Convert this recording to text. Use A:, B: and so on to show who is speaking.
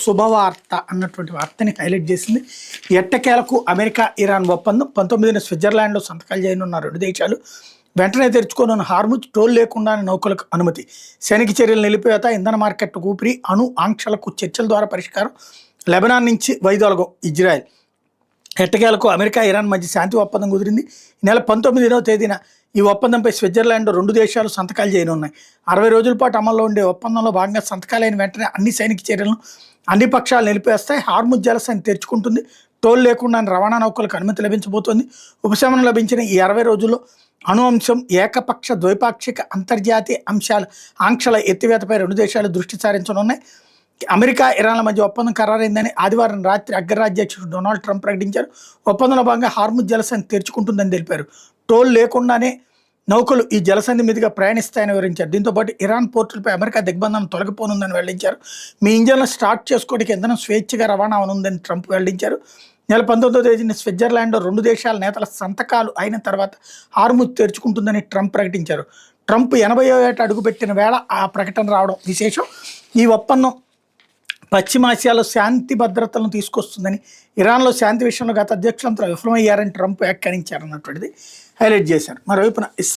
A: శుభవార్త అన్నటువంటి వార్తని హైలైట్ చేసింది. ఎట్టకేలకు అమెరికా ఇరాన్ ఒప్పందం 19న స్విట్జర్లాండ్లో సంతకాలు చేయనున్న రెండు దేశాలు. వెంటనే తెరుచుకోనున్న హార్ముజ్ టోల్ లేకుండానే నౌకలకు అనుమతి. సైనిక చర్యలు నిలిపివేత, ఇంధన మార్కెట్ ఊపిరి, అణు ఆంక్షలకు చర్చల ద్వారా పరిష్కారం. లెబనాన్ నుంచి వైదొలగం ఇజ్రాయెల్. ఎట్టకేలకు అమెరికా ఇరాన్ మధ్య శాంతి ఒప్పందం కుదిరింది. ఈ నెల 19వ తేదీన ఈ ఒప్పందంపై స్విట్జర్లాండ్ రెండు దేశాలు సంతకాలు చేయనున్నాయి. 60 రోజుల పాటు అమల్లో ఉండే ఒప్పందంలో భాగంగా సంతకాలైన వెంటనే అన్ని సైనిక చర్యలను అన్ని పక్షాలు నిలిపేస్తాయి. హార్ముజ్ జలసంధి తెరుచుకుంటుంది. టోల్ లేకుండా రవాణా నౌకలకు అనుమతి లభించబోతోంది. ఉపశమనం లభించిన ఈ 60 రోజుల్లో అణు అంశం, ఏకపక్ష ద్వైపాక్షిక అంతర్జాతీయ ఆంక్షల ఎత్తివేతపై రెండు దేశాలు దృష్టి సారించనున్నాయి. అమెరికా ఇరాన్ల మధ్య ఒప్పందం ఖరారైందని ఆదివారం రాత్రి అగ్రరాజ్యాధ్యక్షుడు డొనాల్డ్ ట్రంప్ ప్రకటించారు. ఒప్పందంలో భాగంగా హార్ముజ్ జలసంధి తెరుచుకుంటుందని తెలిపారు. టోల్ లేకుండానే నౌకలు ఈ జలసంధి మీదుగా ప్రయాణిస్తాయని వివరించారు. దీంతోపాటు ఇరాన్ పోర్టులపై అమెరికా దిగ్బంధనం తొలగిపోనుందని వెల్లడించారు. మీ ఇంజన్లను స్టార్ట్ చేసుకోవడానికి ఇంధనం స్వేచ్ఛగా రవాణా అవనుందని ట్రంప్ వెల్లడించారు. నెల 19వ తేదీన స్విట్జర్లాండ్లో రెండు దేశాల నేతల సంతకాలు అయిన తర్వాత హార్ముజ్ తెరుచుకుంటుందని ట్రంప్ ప్రకటించారు. ట్రంప్ 80వ ఏట అడుగుపెట్టిన వేళ ఆ ప్రకటన రావడం విశేషం. ఈ ఒప్పందం పశ్చిమాసియాలో శాంతి భద్రతలను తీసుకొస్తుందని, ఇరాన్లో శాంతి విషయంలో గత అధ్యక్షులంతా విఫలమయ్యారని ట్రంప్ వ్యాఖ్యానించారన్నటువంటిది హైలైట్ చేశారు. మరోవైపున